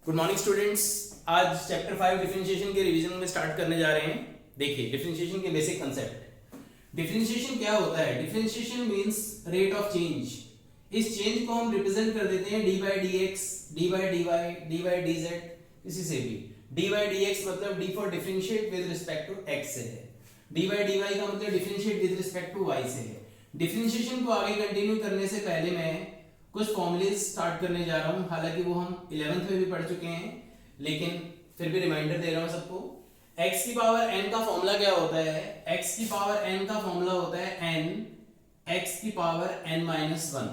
Good morning students. आज chapter 5 differentiation के revision में स्टार्ट करने जा रहे हैं। देखिए डिफरेंशिएशन के बेसिक कंसेप्ट। डिफरेंशिएशन क्या होता है? Differentiation means rate of change. इस चेंज को हम रिप्रेजेंट कर देते हैं d by d x, d by d y, d by d z, किसी से भी। डी बाई डी एक्स मतलब d for differentiate with respect to x से है। डी बाई डी वाई का मतलब differentiate with respect to y से है। डिफरेंशिएशन को आगे कंटिन्यू करने से पहले मैं कुछ फॉर्मूलेज स्टार्ट करने जा रहा हूं। हालांकि वो हम 11th में भी पढ़ चुके हैं, लेकिन फिर भी रिमाइंडर दे रहा हूं सबको। x की पावर n का फॉर्मूला क्या होता है? x की पावर n का फॉर्मूला होता है n x की power n minus 1।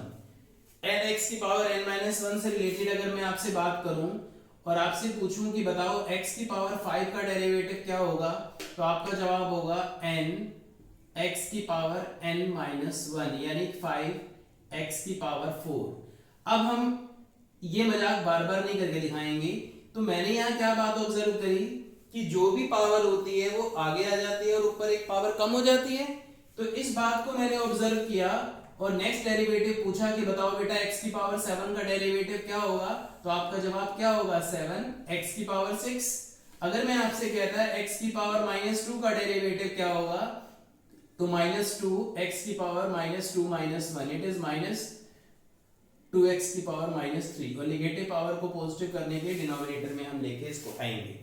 n x की पावर n माइनस 1 से रिलेटेड अगर मैं आपसे बात करूं और आपसे पूछूं कि बताओ x की पावर 5 का डेरिवेटिव क्या होगा, तो आपका जवाब होगा n x की पावर n माइनस 1 यानी 5 x की पावर 4। अब हम ये मजाक बार बार नहीं करके दिखाएंगे। तो मैंने यहाँ क्या बात ऑब्जर्व करी कि जो भी पावर होती है वो आगे आ जाती है और ऊपर एक पावर कम हो जाती है। तो इस बात को मैंने ऑब्जर्व किया और नेक्स्ट डेरिवेटिव पूछा कि बताओ बेटा x की पावर 7 का डेरिवेटिव क्या होगा, तो आपका जवाब क्या होगा? 7 x की पावर 6। अगर मैं आपसे कहता है x की पावर माइनस 2 का डेरिवेटिव क्या होगा, तो माइनस 2 x की power minus 2 minus 1, it is minus 2x की पावर माइनस 3। और नेगेटिव पावर को पॉजिटिव करने के डिनोमिनेटर में हम लेके इसको आएंगे।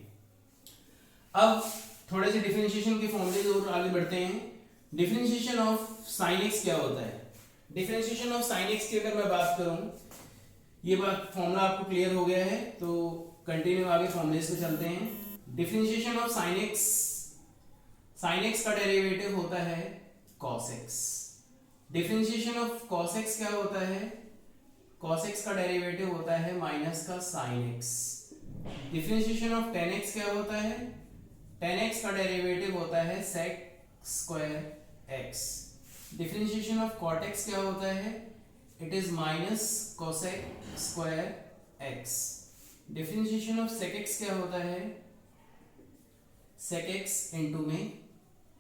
अब थोड़े से डिफरेंशिएशन के फॉर्मूले और आगे बढ़ते हैं। डिफरेंशिएशन ऑफ sin x क्या होता है? डिफरेंशिएशन ऑफ sin x की अगर मैं बात करूं, ये बात फॉर्मूला आपको क्लियर हो गया है, तो कंटिन्यू आगे फॉर्मूलेस पे चलते हैं। डिफरेंशिएशन ऑफ sin x का डेरिवेटिव होता है cos x। Differentiation of cos x क्या होता है? cos x का डेरिवेटिव होता है माइनस का sin x। Differentiation of tan x क्या होता है? tan x का डेरिवेटिव होता है sec square x। Differentiation of cot x क्या होता है? It is minus cosec square x। Differentiation of sec x क्या होता है? sec x इनटू में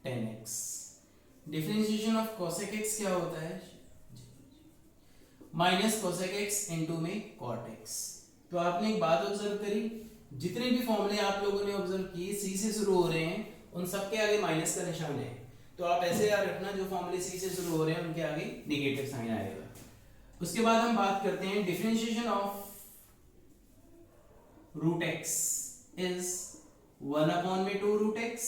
tan x। Differentiation of cosec x क्या होता है? माइनस cosec x इनटू में cot x। तो आपने एक बात ऑब्जर्व करी, जितने भी फॉर्मूले आप लोगों ने ऑब्जर्व किए सी से शुरू हो रहे हैं, उन सबके आगे माइनस का निशान है। तो आप ऐसे याद रखना, जो फॉर्मूले सी से शुरू हो रहे हैं उनके आगे नेगेटिव साइन आएगा। उसके बाद हम बात करते हैं differentiation of root x is 1/2 root x।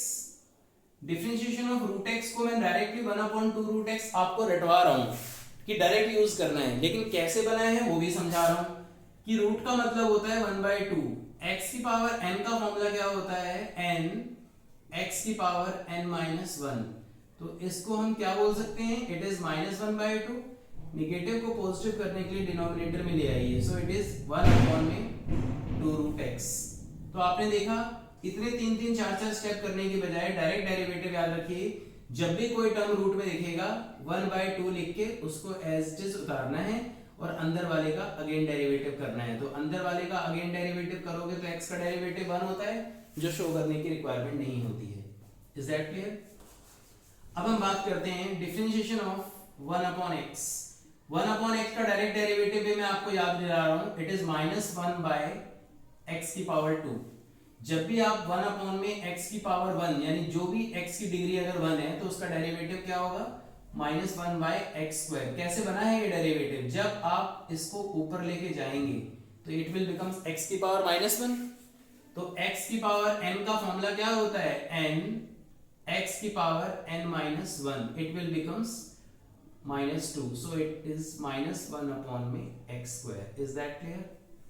Differentiation of root x को मैं डायरेक्टली 1/2 रूट x आपको रटवा रहा हूं कि डायरेक्ट यूज करना है, लेकिन कैसे बनाए हैं वो भी समझा रहा हूं। कि रूट का मतलब होता है 1/2। x की पावर n का फॉर्मूला क्या होता है? n x की पावर n माइनस 1। तो इसको हम क्या बोल सकते हैं? It is minus 1/2। निगेटिव को पॉजिटिव करने के लिए डिनोमिनेटर में ले आइए, so it is 1/2 root x। तो आपने देखा, इतने 3-3 4-4 स्टेप करने के बजाय डायरेक्ट डेरिवेटिव याद रखिए। जब भी कोई टर्म रूट में दिखेगा 1/2 लिख के उसको एज इट इज उतारना है और अंदर वाले का अगेन डेरिवेटिव करना है। तो अंदर वाले का अगेन डेरिवेटिव करोगे तो x का डेरिवेटिव 1 होता है, जो शो करने की रिक्वायरमेंट नहीं होती है। Is that clear? अब हम बात करते हैं डिफरेंशिएशन ऑफ 1/x। 1/x का डायरेक्ट डेरिवेटिव भी मैं आपको याद दिला रहा हूं, इट इज माइनस 1/x की पावर 2। जब भी आप 1 में x की पावर 1 यानी जो भी x की डिग्री अगर 1 है तो उसका डेरिवेटिव क्या होगा? Minus 1/x²। कैसे बना है ये डेरिवेटिव? जब आप इसको ऊपर लेके जाएंगे तो इट विल बिकम्स x की पावर माइनस 1। तो x की पावर n का फॉर्मूला क्या होता है? n x की power n minus 1, it will becomes minus 2। So it is minus 1 में x²। इज दैट क्लियर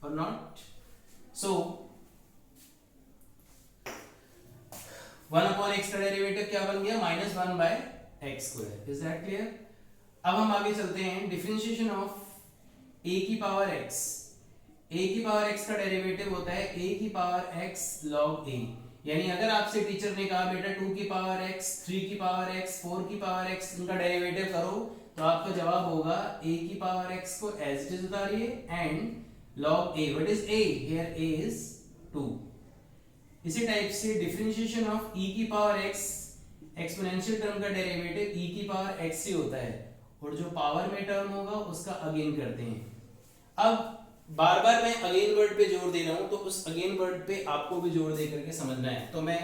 और नॉट? सो 1/x का डेरिवेटिव क्या बन गया? Minus 1/x²। Is that clear? अब हम आगे चलते हैं। डिफरेंशिएशन ऑफ a की पावर x। a की पावर x का डेरिवेटिव होता है a की पावर x log a। यानी अगर आपसे टीचर ने कहा बेटा 2 की पावर x, 3 की पावर x, 4 की पावर x इनका डेरिवेटिव करो, तो आपका जवाब होगा a की पावर x को एज इट इज उतारिए and log a। What is a? Here a is 2। इसी टाइप से डिफरेंशिएशन ऑफ e की पावर x, एक्सपोनेंशियल टर्म का डेरिवेटिव e की पावर x ही होता है, और जो पावर में टर्म होगा उसका अगेन करते हैं। अब बार बार मैं अगेन वर्ड पे जोर दे रहा हूँ, तो उस अगेन वर्ड पे आपको भी जोर दे करके समझना है। तो मैं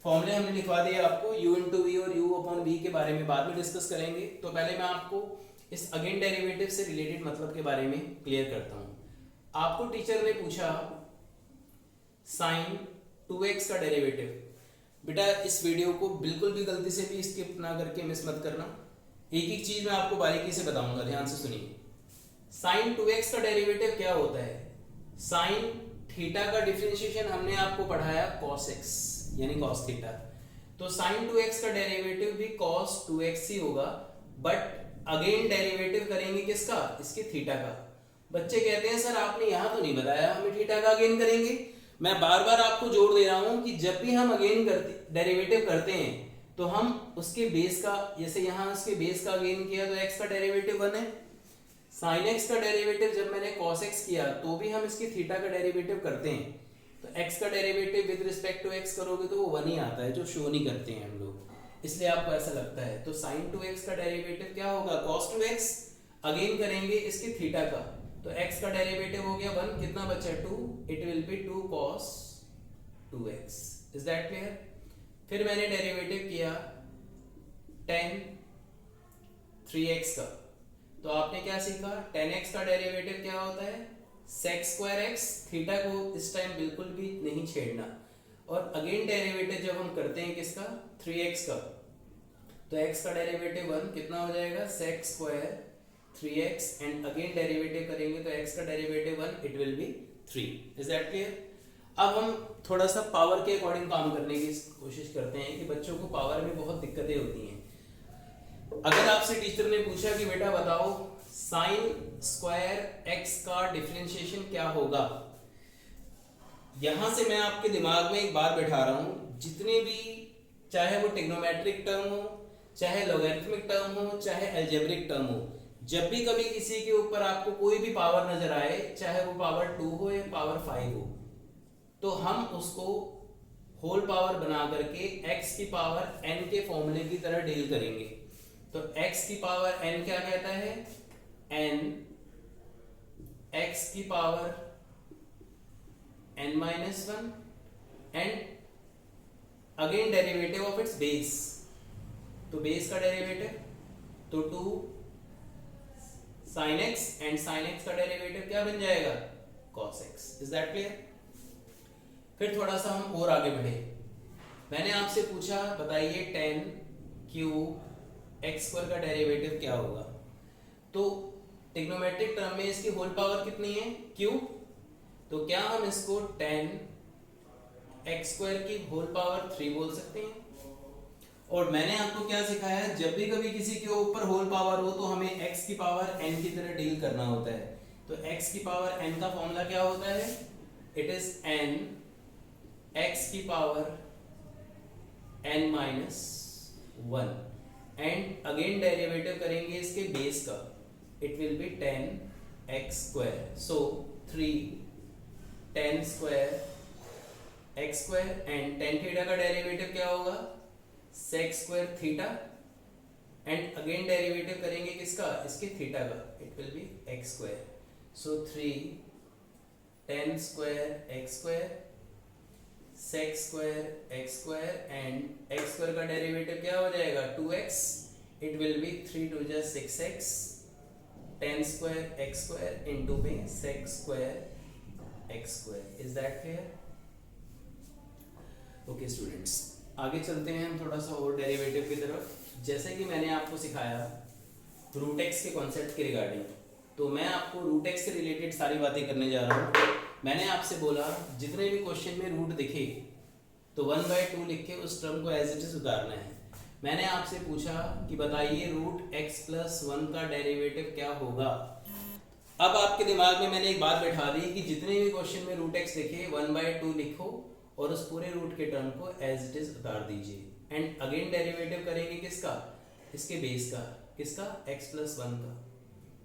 फॉर्मूले हमने लिखवा दिया आपको, u इंटू वी और u अपॉन v के बारे में बाद में डिस्कस करेंगे। तो पहले मैं आपको इस अगेन डेरिवेटिव से रिलेटेड मतलब के बारे में क्लियर करता हूँ। आपको टीचर ने पूछा साइन 2x का डेरिवेटिव। बेटा इस वीडियो को बिल्कुल भी गलती से भी स्किप ना करके मिस मत करना, एक एक चीज मैं आपको बारीकी से बताऊंगा, ध्यान से सुनिए। साइन 2x का डेरिवेटिव क्या होता है? साइन थीटा का डिफरेंशिएशन हमने आपको पढ़ाया cos x यानी cos थीटा, तो साइन 2x का डेरिवेटिव भी cos 2x ही होगा, बट अगेन डेरिवेटिव करेंगे किसका? इसके थीटा का। बच्चे कहते हैं सर आपने यहाँ तो नहीं बताया हमें थीटा का अगेन करेंगे। मैं बार बार आपको जोर दे रहा हूँ कि जब भी हम अगेन डेरिवेटिव करते हैं तो हम उसके बेस का, जैसे यहाँ उसके बेस का अगेन किया तो x का डेरिवेटिव 1 है। साइन x का डेरिवेटिव जब मैंने cos x किया तो भी हम इसके थीटा का डेरिवेटिव करते हैं, तो x का derivative with respect to x करोगे तो वो 1 ही आता है, जो शो नहीं करते हैं हम लोग, इसलिए आपको ऐसा लगता है। तो sin 2x का डेरिवेटिव क्या होगा? cos 2x, अगेन करेंगे इसके थीटा का, तो x का डेरिवेटिव हो गया 1, कितना बचा 2, it will B 2 cos 2x। Is that clear? फिर मैंने डेरिवेटिव किया tan 3x का, तो आपने क्या सीखा? tan x का डेरिवेटिव क्या होता है? sec स्क्वायर x, थीटा को इस टाइम बिल्कुल भी नहीं छेड़ना। और अगेन डेरिवेटिव जब हम करते हैं किसका? 3x का, तो x का डेरिवेटिव 1 कितना हो जाएगा? sec square 3x, and again derivative करेंगे तो x का derivative 1, it will B 3। Is that clear? अब हम थोड़ा सा पावर के अकॉर्डिंग काम करने की कोशिश करते हैं कि बच्चों को पावर में बहुत दिक्कतें होती हैं। अगर आपसे टीचर ने पूछा कि बेटा बताओ साइन स्क्वायर x का डिफरेंशिएशन क्या होगा, यहां से मैं आपके दिमाग में एक बात बैठा रहा हूं, जितने भी, चाहे वो ट्रिग्नोमेट्रिक टर्म हो, चाहे लॉगरिथमिक टर्म हो, चाहे अलजेब्रिक टर्म हो, जब भी कभी किसी के ऊपर आपको कोई भी पावर नजर आए, चाहे वो पावर 2 हो या पावर 5 हो, तो हम उसको होल पावर बना करके x की पावर n के फॉर्मूले की तरह डील करेंगे। तो x की पावर n क्या कहता है? n x की power n minus 1 and again derivative of it's base, तो बेस का डेरिवेटिव तो 2 sin x, and sin x का डेरिवेटिव क्या बन जाएगा? cos x। Is that clear? फिर थोड़ा सा हम और आगे बढ़े। मैंने आपसे पूछा बताइए tan क्यूब x स्क्वायर का डेरिवेटिव क्या होगा, तो ट्रिग्नोमेट्रिक टर्म में इसकी होल पावर कितनी है? क्यूब, तो क्या हम इसको tan x स्क्वायर की होल पावर 3 बोल सकते हैं? और मैंने आपको क्या सिखाया? जब भी कभी किसी के ऊपर होल पावर हो तो हमें x की पावर n की तरह डील करना होता है। तो x की पावर n का फॉर्मूला क्या होता है? इट इज n x की power n minus 1, and again derivative करेंगे इसके बेस का, it will B tan x square, so 3 tan square x square, and tan theta का डेरिवेटिव क्या होगा? sec square theta, and again derivative करेंगे किसका? इसके थीटा का, it will B x square, so 3 tan square x square sec square x square, and x square का derivative क्या हो जाएगा? 2x, इट विल बी 3 2 जा 6x tan square x square into में sec square x square. Is that clear? Okay students, आगे चलते हैं हम थोड़ा सा और डेरिवेटिव की तरफ। जैसे कि मैंने आपको सिखाया रूट एक्स के कॉन्सेप्ट के रिगार्डिंग, तो मैं आपको रूट एक्स से रिलेटेड सारी बातें करने जा रहा हूँ। मैंने आपसे बोला जितने भी क्वेश्चन में रूट दिखे तो 1/2 लिख के उस टर्म को एज इट इज उतारना है। मैंने आपसे पूछा कि बताइए रूट x प्लस 1 का डेरिवेटिव क्या होगा। अब आपके दिमाग में मैंने एक बात बैठा दी कि जितने भी क्वेश्चन में रूट x दिखे 1/2 लिखो और उस पूरे रूट के टर्म को एज इट इज उतार दीजिए, एंड अगेन डेरिवेटिव करेंगे किसका? इसके बेस का, किसका? x प्लस 1 का,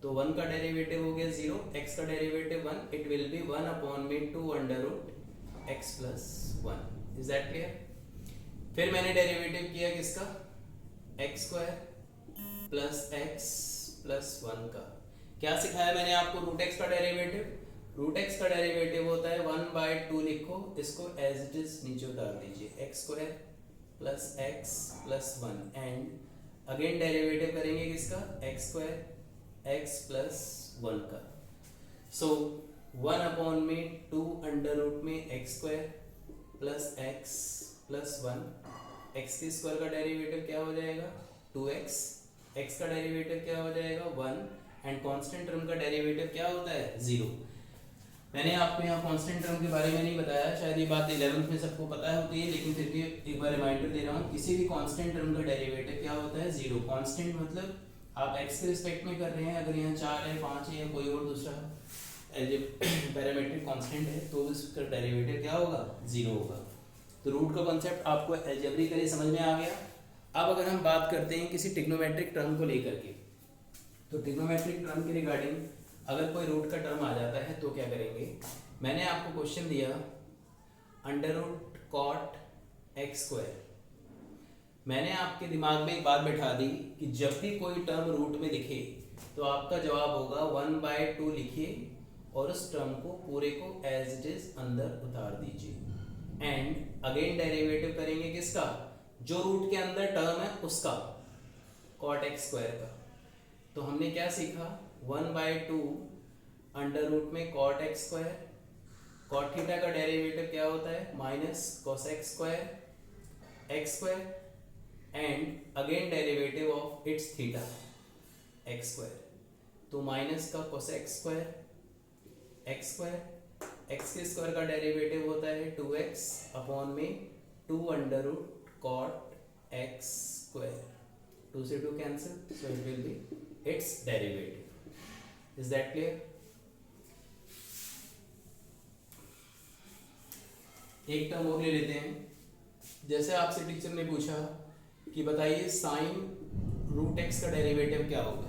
तो 1 का डेरिवेटिव हो गया 0, x का derivative 1, it will be 1 upon में 2 under root x plus 1। Is that clear? फिर मैंने डेरिवेटिव किया किसका? x square plus x plus 1 का। क्या सिखाया मैंने आपको? रूट x का डेरिवेटिव रूट एक्स का डेरिवेटिव होता है 1/2 लिखो, इसको एज इट इज नीचे उतार दीजिए, x square plus x plus 1 and again derivative करेंगे किसका, एक्स स्क्वायर एक्स प्लस 1 का। सो 1 में 2 अंडर रूट में x square plus x plus 1, x के स्क्वायर का डेरिवेटिव क्या हो जाएगा 2x, एक्स का डेरिवेटिव क्या हो जाएगा 1 एंड कांस्टेंट टर्म का डेरिवेटिव क्या होता है 0। मैंने आपको यहाँ कांस्टेंट टर्म के बारे में नहीं बताया, शायद ये बात 11th में सबको पता होती है, लेकिन फिर भी एक बार रिमाइंडर दे रहा हूँ, किसी भी कांस्टेंट टर्म का डेरिवेटिव क्या होता है 0। कांस्टेंट मतलब आप x के रिस्पेक्ट में कर रहे हैं, अगर यहाँ 4 है 5 है या कोई और दूसरा पैरामीट्रिक कांस्टेंट है तो उसका डेरिवेटिव क्या होगा 0 होगा। तो रूट का कॉन्सेप्ट आपको अलजेब्रिकली समझ में आ गया। अब अगर हम बात करते हैं किसी ट्रिग्नोमेट्रिक टर्म को लेकर के, तो ट्रिग्नोमेट्रिक टर्म के रिगार्डिंग अगर कोई रूट का टर्म आ जाता है तो क्या करेंगे, मैंने आपको क्वेश्चन दिया under root cot x square, मैंने आपके दिमाग में एक बात बैठा दी कि जब भी कोई टर्म रूट में दिखे तो आपका जवाब होगा 1/2 लिखिए और उस टर्म को पूरे को एज इट इज अंदर उतार दीजिए एंड अगेन डेरिवेटिव करेंगे किसका, जो रूट के अंदर टर्म है उसका, कॉट एक्स स्क्वायर का। तो हमने क्या सीखा 1/2 अंडर रूट में cot x square, cot theta का डेरिवेटिव क्या होता है minus cos x square and again derivative of its theta x square, तो माइनस का cos एक्स स्क्वायर एक्स के स्क्वायर का डेरिवेटिव होता है 2x अपॉन में 2 under root cot x square, 2 से 2 cancel, so it will be its derivative. Is that clear? एक term और ले लेते हैं, जैसे आपसे टीचर ने पूछा कि बताइए साइन रूट एक्स का डेरिवेटिव क्या होगा,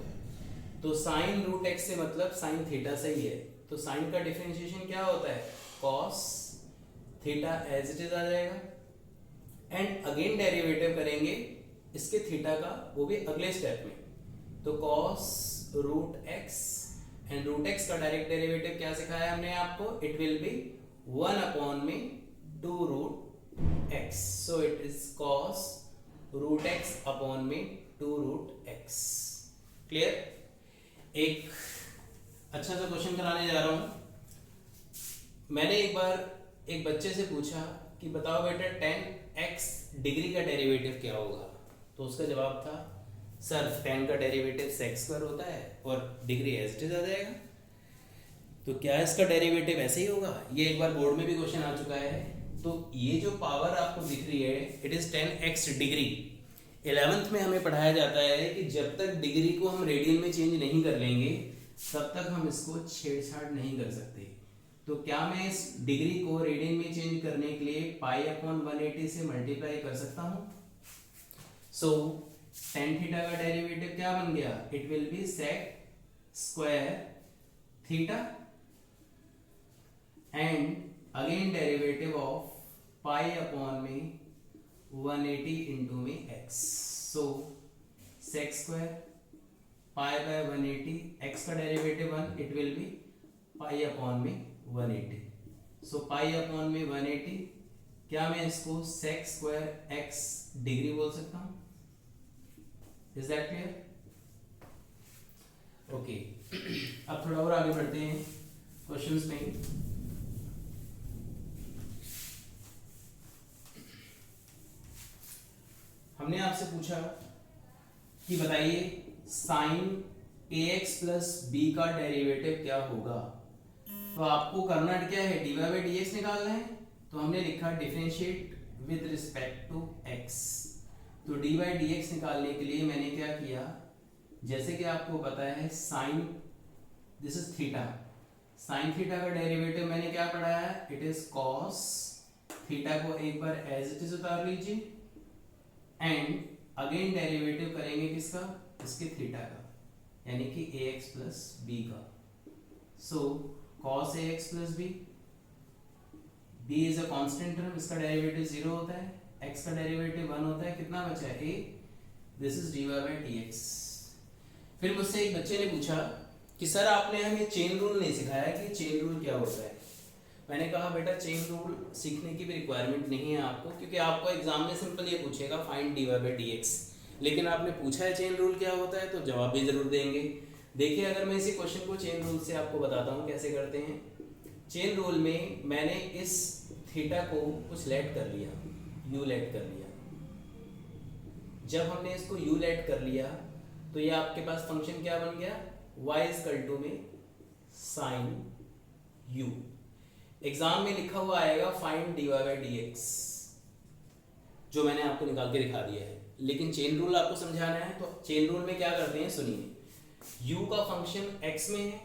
तो साइन रूट एक्स से मतलब साइन थीटा से ही है, तो साइन का डिफरेंशिएशन क्या होता है cos theta as it is आ जाएगा एंड अगेन डेरिवेटिव करेंगे इसके थीटा का, वो भी अगले स्टेप में, तो cos root x and root x का डायरेक्ट डेरिवेटिव क्या सिखाया हमने आपको, इट विल बी 1 अपॉन में 2 root x, so it is cos root x upon में 2 रूट एक्स। क्लियर? एक अच्छा सा क्वेश्चन कराने जा रहा हूं। मैंने एक बार एक बच्चे से पूछा कि बताओ बेटा 10x डिग्री का डेरिवेटिव क्या होगा, तो उसका जवाब था सर 10 का डेरिवेटिव सेक्स स्क्वायर होता है और डिग्री एज इट इज आ जाएगा, तो क्या इसका डेरिवेटिव ऐसे ही होगा? ये एक बार बोर्ड में भी क्वेश्चन आ चुका है। तो ये जो पावर आपको दिख रही है it is 10x degree. 11th में हमें पढ़ाया जाता है कि जब तक डिग्री को हम रेडियन में चेंज नहीं कर लेंगे तब तक हम इसको छेड़छाड़ नहीं कर सकते। तो क्या मैं इस डिग्री को रेडियन में चेंज करने के लिए पाई अपॉन 180 से मल्टीप्लाई कर सकता हूँ? सो tan थीटा का डेरिवेटिव क्या बन गया, it will be sec square theta and again derivative of pi upon में 180 इंटू में x, सो sec square pi by 180, x का derivative 1, it will be pi upon में 180, सो पाई अपॉन में 180, क्या मैं इसको सेक स्क्वायर x डिग्री बोल सकता हूं? Is that clear? ओके, अब थोड़ा और आगे बढ़ते हैं क्वेश्चंस में। हमने आपसे पूछा कि बताइए साइन ax प्लस b का डेरिवेटिव क्या होगा, तो आपको करना क्या है, dy बाई dx निकालना है। तो हमने लिखा differentiate with respect to x, तो dy बाई dx निकालने के लिए मैंने क्या किया, जैसे कि आपको पता है sine this is theta, sine theta का डेरिवेटिव मैंने क्या पढ़ा है, इट इज कॉस थीटा को एक बार एज इट इज उतार लीजिए एंड अगेन डेरिवेटिव करेंगे किसका, इसके थीटा का, यानी कि ax प्लस b का। सो cos ax plus b, b is a constant term, इसका डेरिवेटिव 0 होता है, x का डेरिवेटिव 1 होता है, कितना बचा है a, this is dy by dx। फिर मुझसे एक बच्चे ने पूछा कि सर आपने हमें चेन रूल नहीं सिखाया कि चेन रूल क्या होता है। मैंने कहा बेटा चेन रूल सीखने की भी रिक्वायरमेंट नहीं है आपको, क्योंकि आपको एग्जाम में सिंपल ये पूछेगा फाइंड dy बाई dx, लेकिन आपने पूछा है चेन रूल क्या होता है तो जवाब भी जरूर देंगे। देखिए अगर मैं इसी क्वेश्चन को चेन रूल से आपको बताता हूँ कैसे करते हैं। चेन रूल में मैंने इस थीटा को कुछ लेट कर लिया, u लेट कर लिया। जब हमने इसको u लेट कर लिया तो ये आपके पास फंक्शन क्या बन गया, y इक्वल टू में साइन u। एग्जाम में लिखा हुआ आएगा फाइंड dy बाई dx, जो मैंने आपको निकाल के दिखा दिया है, लेकिन चेन रूल आपको समझाना है। तो चेन रूल में क्या करते हैं सुनिए, u का फंक्शन x में है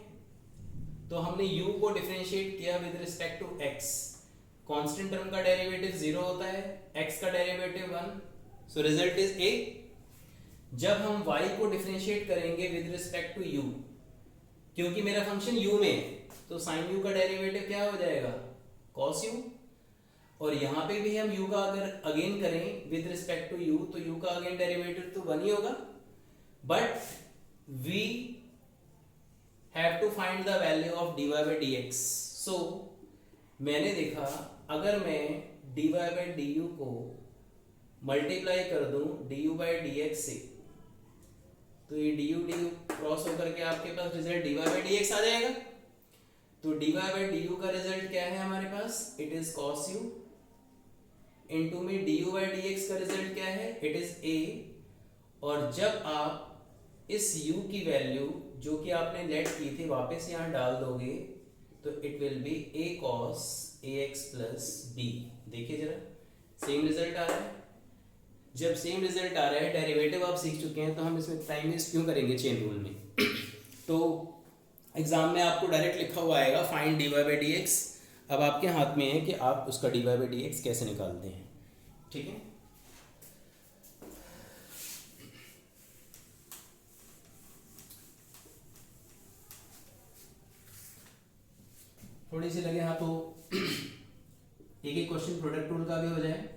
तो हमने u को डिफरेंशिएट किया with respect to x। Constant term का डेरिवेटिव 0 होता है, x का derivative 1, so result is a। जब हम y को डिफरेंशिएट करेंगे विद रिस्पेक्ट टू u, क्योंकि मेरा फंक्शन u में है तो sin u का डेरिवेटिव क्या हो जाएगा, cos u। और यहाँ पे भी हम u का अगर अगेन करें विद रिस्पेक्ट टू u तो u का अगेन डेरिवेटिव तो 1 ही होगा, but we have to find the value of dy by dx। So मैंने देखा अगर मैं dy बाई du को मल्टीप्लाई कर दूं du बाई dx से तो ये du क्रॉस होकर के आपके पास रिजल्ट dy बाई dx आ जाएगा। तो dy बाई du का रिजल्ट क्या है हमारे पास, it is cos u, into में du बाई dx का रिजल्ट क्या है, इट इज a। और जब आप इस u की वैल्यू जो कि आपने लेट की थी वापस यहाँ डाल दोगे तो it will B a cos ax plus b। देखिए जरा सेम रिजल्ट आ रहा है। जब सेम रिजल्ट आ रहा है, डेरिवेटिव आप सीख चुके हैं, तो हम इसमें टाइम वेस्ट क्यों करेंगे चेन रूल में। तो एग्जाम में आपको डायरेक्ट लिखा हुआ आएगा फाइंड dy बाई dx। अब आपके हाथ में है कि आप उसका dy बाई dx कैसे निकालते हैं, ठीक है। थोड़ी सी लगे हाँ तो एक एक क्वेश्चन प्रोडक्ट रूल का भी हो जाए।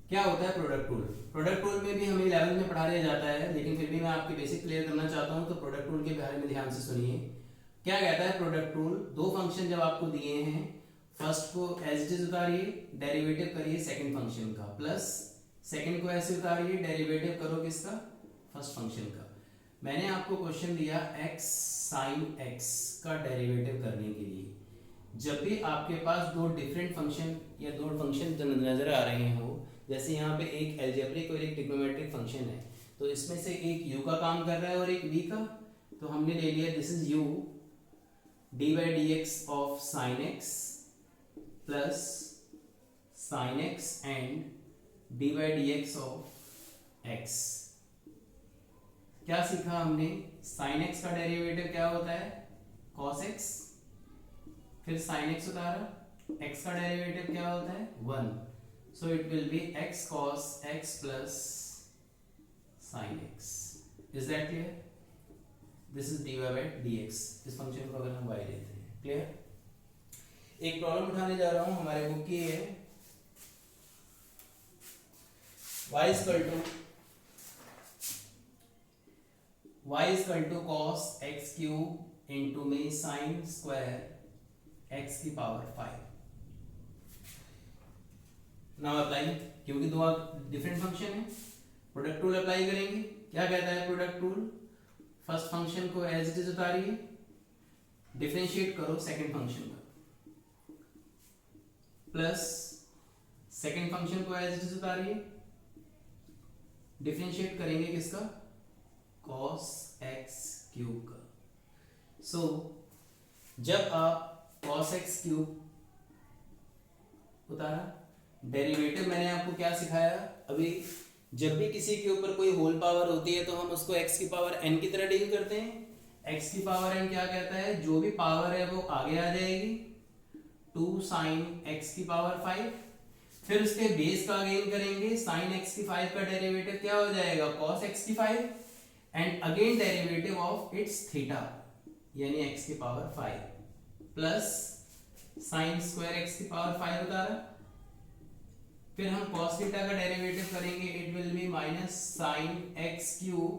क्या होता है प्रोडक्ट रूल, प्रोडक्ट रूल में भी हमें 11th में पढ़ा दिया जाता है, लेकिन फिर भी मैं आपके बेसिक क्लियर करना चाहता हूँ। तो प्रोडक्ट रूल के बारे में ध्यान से सुनिए। क्या कहता है प्रोडक्ट रूल, दो फंक्शन जब आपको दिए हैं, फर्स्ट को एज इट इज उतारिए, डेरिवेटिव करिए सेकंड फंक्शन का, प्लस सेकंड को ऐसे उतारिए, डेरिवेटिव करो किसका, फर्स्ट फंक्शन का। मैंने आपको क्वेश्चन दिया x sin x का डेरिवेटिव करने के लिए। जब भी आपके पास दो डिफरेंट फंक्शन या दो फंक्शन नजर आ रहे हो, जैसे यहाँ पे एक एल्जेब्रिक और एक ट्रिग्नोमेट्रिक फंक्शन है, तो इसमें से एक u का काम कर रहा है और एक v का, तो हमने ले लिया this is u dy by dx of sin x plus sin x and dy by dx of x। क्या सीखा हमने, sin x का डेरिवेटिव क्या होता है, cos x, फिर sin x उतारा, x का डेरिवेटिव क्या होता है 1, so it will be x cos x plus sin x। is that clear? this is dy by dx। इस फंक्शन को अगर हम y लेते हैं, क्लियर। एक प्रॉब्लम उठाने जा रहा हूं, हमारे बुक की है y is equal to cos x cube into में sin square x की पावर 5। नाउ अप्लाई, क्योंकि दो डिफरेंट फंक्शन है, प्रोडक्ट रूल अप्लाई करेंगे। क्या कहता है प्रोडक्ट रूल, फर्स्ट फंक्शन को एज इट इज उतारिए, डिफरेंशिएट करो सेकंड फंक्शन का, प्लस सेकंड फंक्शन को एज इट इज उतारिए, डिफरेंशिएट करेंगे किसका, cos x क्यूब का। सो जब आप cos x क्यूब उतारा, डेरिवेटिव मैंने आपको क्या सिखाया अभी, जब भी किसी के ऊपर कोई होल पावर होती है तो हम उसको x की पावर n की तरह डील करते हैं। x की पावर n क्या कहता है, जो भी पावर है वो आगे आ जाएगी, 2 sin x की पावर 5, फिर उसके बेस का अगेन करेंगे, sin x की 5 का डेरिवेटिव क्या हो जाएगा, cos x की 5 and again derivative of its theta यानी x की power 5 plus sin square x की पावर 5 उतारा, फिर हम cos थीटा का डेरिवेटिव करेंगे, it will be minus sin x cube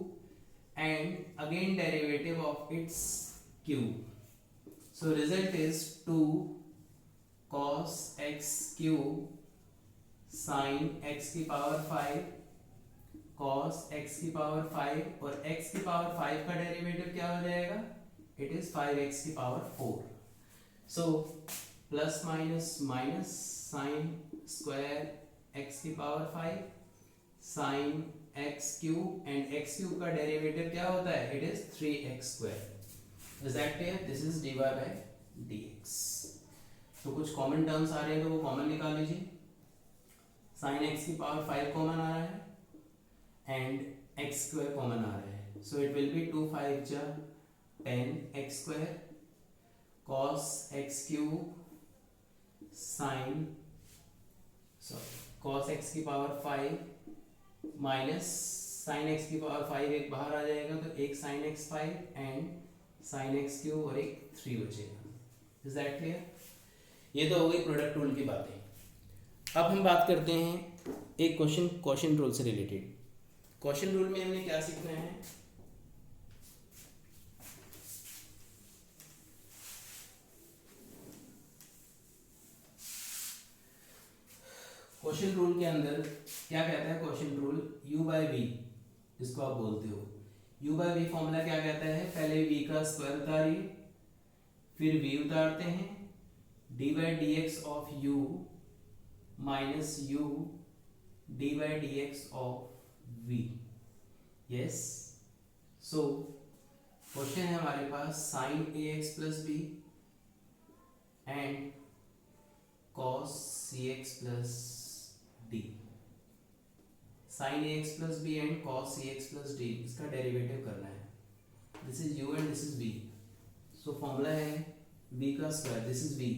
and again derivative of it's cube. So result is 2 cos x cube sign x की power 5 cos x की power 5 और x की पावर 5 का डेरिवेटिव क्या हो जाएगा, इट इज 5x की power 4। So plus minus minus sine square x की power 5 sine x cube and x cube का डेरिवेटिव क्या होता है, it is 3x square. Is that clear? This is dy by dx। तो कुछ common terms आ रहे हैं तो वो कॉमन निकाल लीजिए। साइन x की पावर 5 कॉमन आ रहा है एंड x स्क्वायर कॉमन आ रहा है। सो इट विल बी 2 5 जा 10x square cos x cube sine cos x की पावर 5 माइनस साइन x की पावर 5 एक बाहर आ जाएगा तो एक sine x 5 and sine x cube और एक 3 बचेगा। Is that clear? ये तो हो गई प्रोडक्ट रूल की बातें। अब हम बात करते हैं एक क्वेश्चन रूल से रिलेटेड। क्वेश्चन रूल में हमने क्या सीखना है, क्वेश्चन रूल के अंदर क्या कहता है question rule, u by v जिसको आप बोलते हो, u बाय वी फॉर्मूला क्या कहता है, पहले v का स्क्वायर उतारिए फिर v उतारते हैं, d by d x of u minus u d by d x of v। Yes, so question है हमारे पास sine a x plus b and cos cx plus d, sin ax plus b and cos cx plus d इसका derivative करना है। This is u and this is v। So formula है v का square, this is v।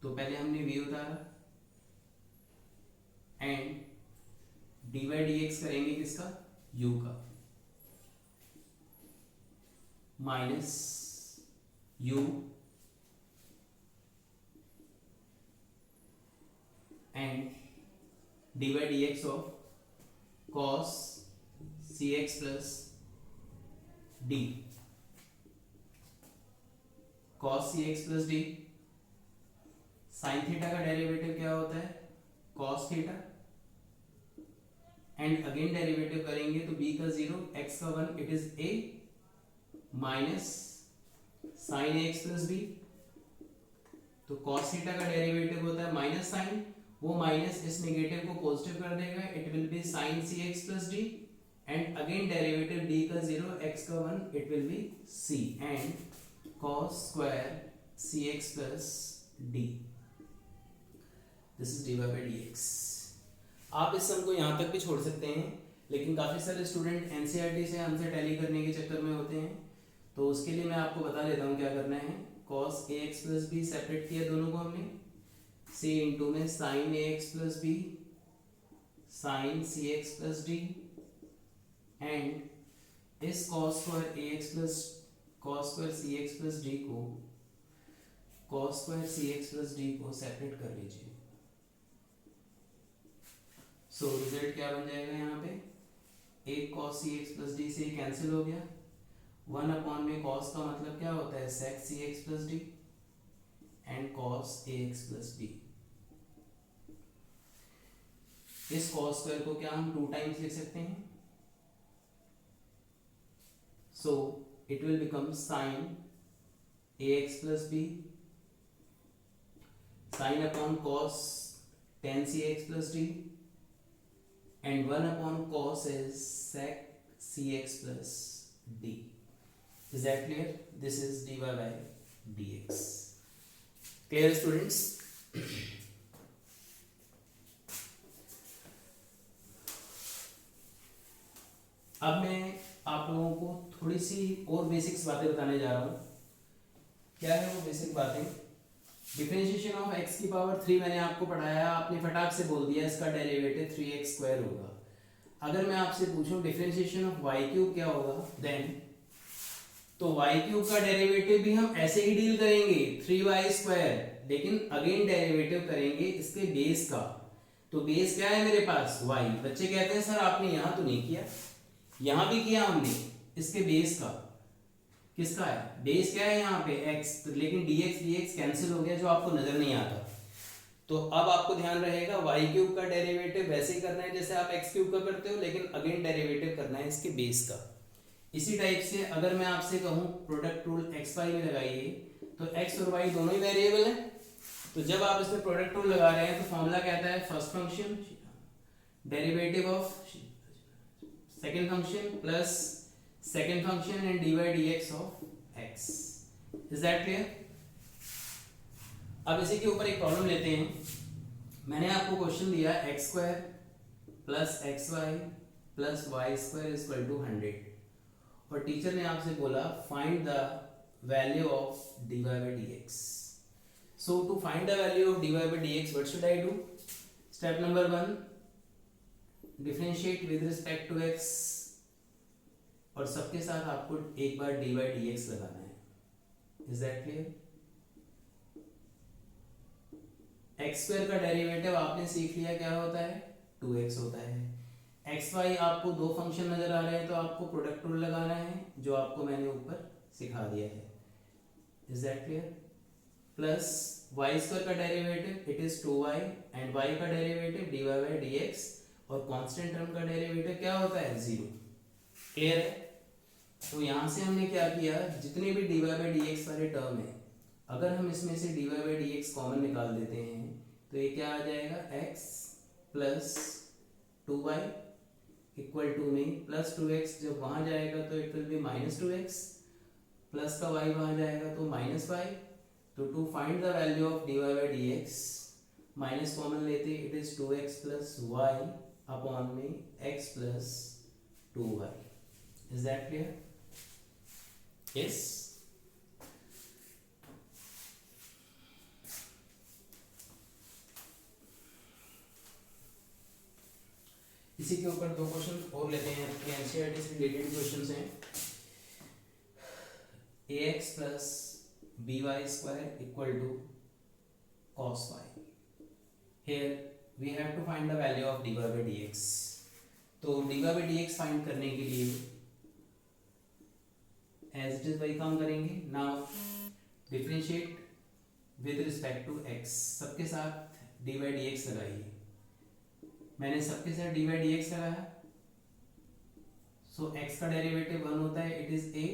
तो पहले हमने v उतारा and dy dx करेंगे किसका, u का, minus u and dy dx of cos cx plus d, cos cx plus d। Sine theta का डेरिवेटिव क्या होता है, cos theta and again derivative करेंगे तो b का 0 x का 1 it is a minus sine x plus b. तो cos theta का डेरिवेटिव होता है माइनस साइन, वो माइनस इस नेगेटिव को पॉजिटिव कर देगा, it will be sine c x plus d and again derivative d का 0 x का 1 it will be c and cos square c x plus d. This is dy by dx। आप इस सम को यहाँ तक भी छोड़ सकते हैं, लेकिन काफ़ी सारे स्टूडेंट एनसीईआरटी से हमसे टैली करने के चक्कर में होते हैं, तो उसके लिए मैं आपको बता देता हूँ क्या करना है। cos ax plus b separate किया दोनों को हमने, c इंटू में sin ax plus b sin cx plus d and इस cos square ax plus cos square cx plus d को cos square cx plus d को सेपरेट कर लीजिए। सो रिजल्ट क्या बन जाएगा, यहाँ पे एक cos cx प्लस डी से कैंसिल हो गया, 1 अपॉन में cos का मतलब क्या होता है sec cx plus d and cos ax plus b। इस cos स्क्वायर को क्या हम 2 टाइम्स लिख सकते हैं, सो it will become sin ax plus b sin upon cos tan cx plus d and 1 upon cos is sec cx plus d. Is that clear? This is dy by dx. Clear students? अब मैं आप लोगों को थोड़ी सी और basics बातें बताने जा रहा हूँ। क्या है वो बेसिक बातें, डिफरेंशिएशन ऑफ x की पावर 3 मैंने आपको पढ़ाया, आपने फटाक से बोल दिया इसका डेरिवेटिव 3x स्क्वायर होगा। अगर मैं आपसे पूछूं डिफरेंशिएशन ऑफ y क्यूब क्या होगा, देन तो y क्यूब का डेरिवेटिव भी हम ऐसे ही डील करेंगे 3y स्क्वायर, लेकिन अगेन डेरिवेटिव करेंगे इसके बेस का। तो बेस क्या है मेरे पास y। बच्चे कहते हैं सर आपने यहाँ तो नहीं किया, यहां भी किया हमने इसके बेस का, किसका है बेस क्या है यहाँ पे x, तो लेकिन dx कैंसिल हो गया जो आपको नजर नहीं आता। तो अब आपको ध्यान रहेगा y क्यूब का डेरिवेटिव वैसे ही करना है जैसे आप x क्यूब का करते हो, लेकिन अगेन डेरिवेटिव करना है इसके बेस का। इसी टाइप से अगर मैं आपसे कहूँ प्रोडक्ट रूल एक्स वाई में लगाइए, तो x और y दोनों ही वेरिएबल हैं, तो जब आप इसमें प्रोडक्ट रूल लगा रहे हैं तो फॉर्मूला कहता है first function derivative of second function plus second function and dy dx of x। Is that clear? अब इसी के ऊपर एक प्रॉब्लम लेते हैं। मैंने आपको क्वेश्चन दिया x square plus x y plus y square is equal to 100, और टीचर ने आपसे बोला find the value of dy by dx। So to find the value of dy by dx, what should I do? Step number 1, differentiate with respect to x, और सबके साथ आपको एक बार dy by dx लगाना है। Is that clear? X square का derivative आपने सीख लिया क्या होता है 2x होता है। एक्स वाई आपको दो फंक्शन नजर आ रहे हैं तो आपको प्रोडक्ट रूल लगाना है जो आपको मैंने ऊपर सिखा दिया है। Is that clear? Plus y square का derivative it is 2y and y का डेरिवेटिव dy by dx, और कांस्टेंट टर्म का डेरिवेटिव क्या होता है 0। क्लियर है? तो यहां से हमने क्या किया, जितने भी dy by dx वाले टर्म है अगर हम इसमें से dy by dx कॉमन निकाल देते हैं तो ये क्या आ जाएगा x plus 2y equal to में प्लस 2x, जब वहां जाएगा तो it will be minus 2x, plus का y वहां जाएगा तो माइनस y। तो to find the value of dy by dx minus common लेते it is 2x plus y upon में x plus 2y। Is that clear? Yes. इसी के ऊपर दो क्वेश्चन और लेते हैं, एनसीईआरटी से रिलेटेड क्वेश्चंस हैं। ax plus by square equal to cos y। Here we have to find the value of dy by dx। तो dy by dx फाइंड करने के लिए एज इट इज वही काम करेंगे। Now differentiate with respect to x, सबके साथ dy by dx लगाइए। मैंने सबके साथ dy by dx लगाया, सो x का डेरिवेटिव 1 होता है it is a,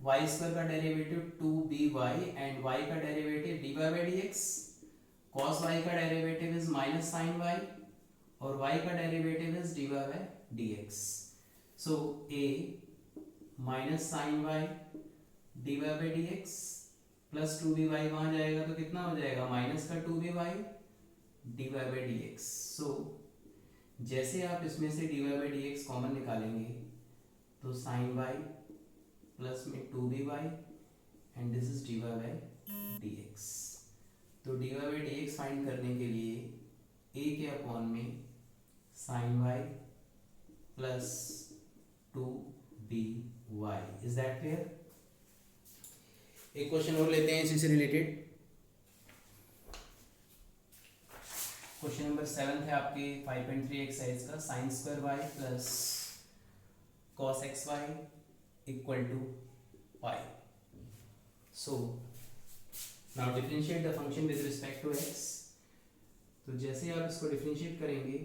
y square का डेरिवेटिव 2by एंड y का derivative dy by dx, cos y का derivative is minus sin y और y का derivative is dy by dx। So a minus sin y dy by dx plus 2by वहां जाएगा तो कितना हो जाएगा माइनस का 2by dy by dx। सो जैसे आप इसमें से dy by dx कॉमन निकालेंगे तो sin y प्लस में 2by and this is dy by dx। तो dy by dx फाइंड करने के लिए a के अपॉन में sin y plus 2by। Is that clear? एक क्वेश्चन और लेते हैं इसी से रिलेटेड। क्वेश्चन नंबर 7 है आपके 5.3 एक्सरसाइज का, sine square y plus cos x y equal to pi. So now differentiate the function with respect to x. तो जैसे आप इसको डिफरेंशिएट करेंगे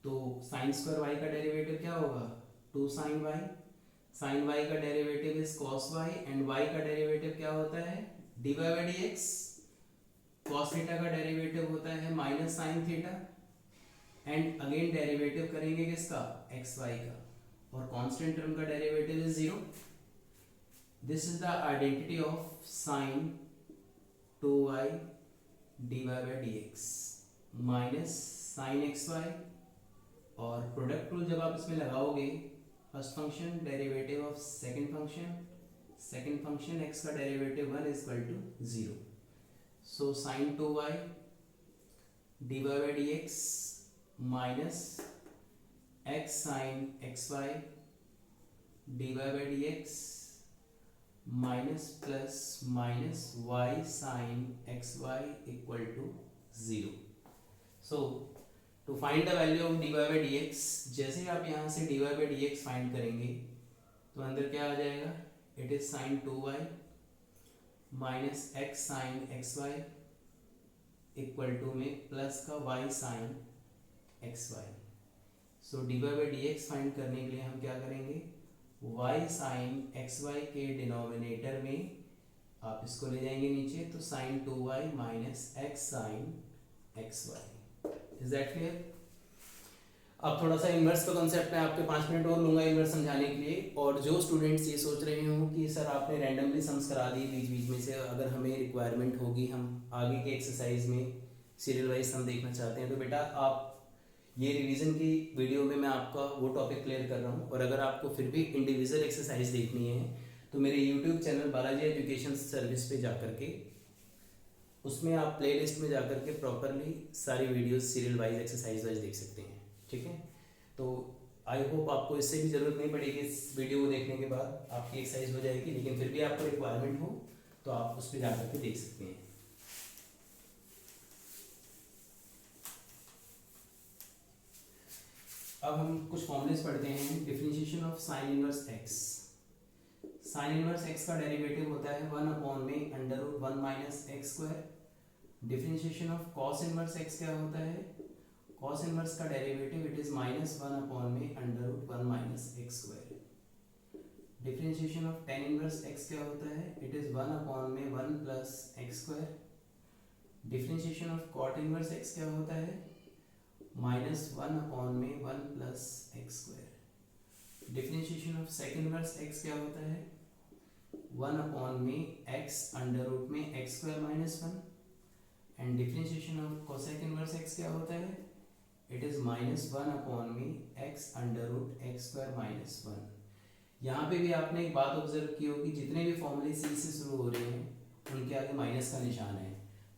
तो साइन स्क्वायर वाई का डेरिवेटिव क्या होगा 2 साइन वाई, साइन y का derivative is cos y and y का डेरिवेटिव क्या होता है dy by dx। cos theta का डेरिवेटिव होता है minus sine theta and again derivative करेंगे किसका एक्स वाई का, और कांस्टेंट टर्म का derivative is 0। This is the identity of sine 2y dy by dx minus sine x y, और product rule जब आप इसमें लगाओगे first function derivative of second function x का derivative 1 is equal to 0। So sine 2y dy by dx minus x sine xy dy by dx minus plus minus y sine x y equal to 0। So to find the value of dy by d x, जैसे ही आप यहाँ से dy by d x find करेंगे तो अंदर क्या आ जाएगा, it is sine 2y minus x sine x y equal to में प्लस का y sine x y. So dy by d x find करने के लिए हम क्या करेंगे, y साइन एक्स वाई के डिनोमिनेटर में आप इसको ले जाएंगे नीचे, तो sine 2y minus x sine x y. Is that clear? अब थोड़ा सा इन्वर्स का कॉन्सेप्ट मैं आपके 5 मिनट और लूंगा इन्वर्स समझाने के लिए। और जो स्टूडेंट्स ये सोच रहे हो कि सर आपने रैंडमली सम्स करा दी बीच बीच में से, अगर हमें रिक्वायरमेंट होगी, हम आगे के एक्सरसाइज में सीरियल वाइज सम देखना चाहते हैं, तो बेटा आप ये रिवीजन की वीडियो में मैं आपका वो टॉपिक क्लियर कर रहा हूँ। और अगर आपको फिर भी इंडिविजुअल एक्सरसाइज देखनी है तो मेरे YouTube channel Balaji education service पे जाकर के उसमें आप प्लेलिस्ट में जाकर के प्रॉपरली सारी videos serial wise exercise wise देख सकते हैं। ठीक है, तो आई होप आपको इससे भी ज़रूरत नहीं पड़ेगी, इस वीडियो को देखने के बाद आपकी एक्सरसाइज हो जाएगी, लेकिन फिर भी आपको रिक्वायरमेंट हो तो आप उस पर जाकर के देख सकते हैं। अब हम कुछ फॉर्मूलेस पढ़ते हैं। Differentiation of sine inverse x. Sine inverse x का डेरिवेटिव होता है 1 अपॉन में under root 1 minus x square. Differentiation of cos inverse x क्या होता है, कॉस इनवर्स का derivative it is minus 1 upon में under root 1 minus x square. Differentiation of tan inverse x क्या होता है, इट इज 1 अपॉन में 1 plus x square. Differentiation of cot inverse x क्या होता है, माइनस 1 अपॉन में 1 plus x square. Differentiation of sec inverse x क्या होता है, 1 अपॉन में x अंडर रूट में x square minus 1। And differentiation of cosec inverse x क्या होता है, इट इज माइनस 1 अपॉन में x under root x square minus 1। यहाँ पे भी आपने एक बात ऑब्जर्व की होगी, जितने भी फॉर्मूले सी से शुरू हो रहे हैं उनके आगे माइनस का निशान है।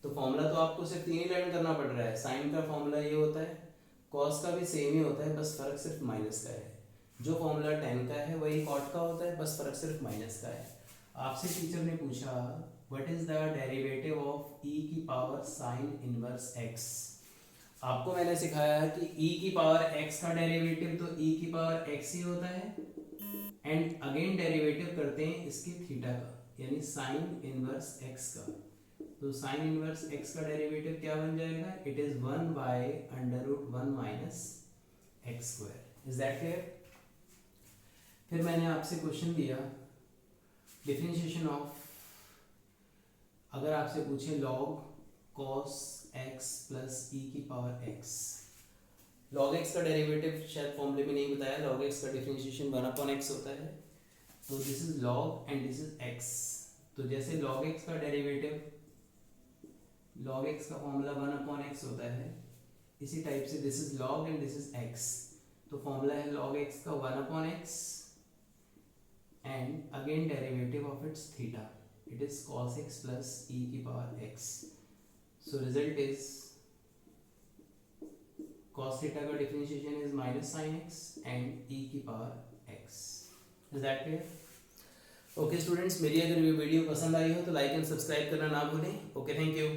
तो फॉर्मूला तो आपको सिर्फ 3 ही लर्न करना पड़ रहा है। साइन का फॉर्मूला ये होता है, कॉस का भी सेम ही होता है, बस फर्क सिर्फ माइनस का है। जो फॉर्मूला टेन का है वही कॉट का होता है, बस फर्क सिर्फ माइनस का है। आपसे टीचर ने पूछा what is the derivative of e की पावर साइन इनवर्स x। आपको मैंने सिखाया है कि e की पावर x का डेरिवेटिव तो e की पावर x ही होता है, एंड अगेन डेरिवेटिव करते हैं इसके थीटा का, यानी साइन इनवर्स x का। तो साइन इनवर्स x का डेरिवेटिव क्या बन जाएगा, it is 1 by under root 1 minus x square. Is that clear? फिर मैंने आपसे क्वेश्चन दिया डिफरेंशिएशन ऑफ, अगर आपसे पूछे log cos x plus e की पावर x। लॉग x का डेरिवेटिव शायद फॉर्मूले में नहीं बताया, लॉग x का डिफरेंशिएशन 1 अपॉन x होता है। तो this is log and this is x। तो जैसे log x का डेरिवेटिव, log x का फॉर्मूला 1 अपॉन x होता है, इसी टाइप से this is log and this is x। तो फॉर्मूला है log x का 1 upon x and again derivative of its theta, it is cos x plus e की power x। so result is cos theta का differentiation is minus sin x and e की power x। is that clear? okay students, मेरी अगर ये video पसंद आई हो तो like and subscribe करना ना भूलें। okay, thank you।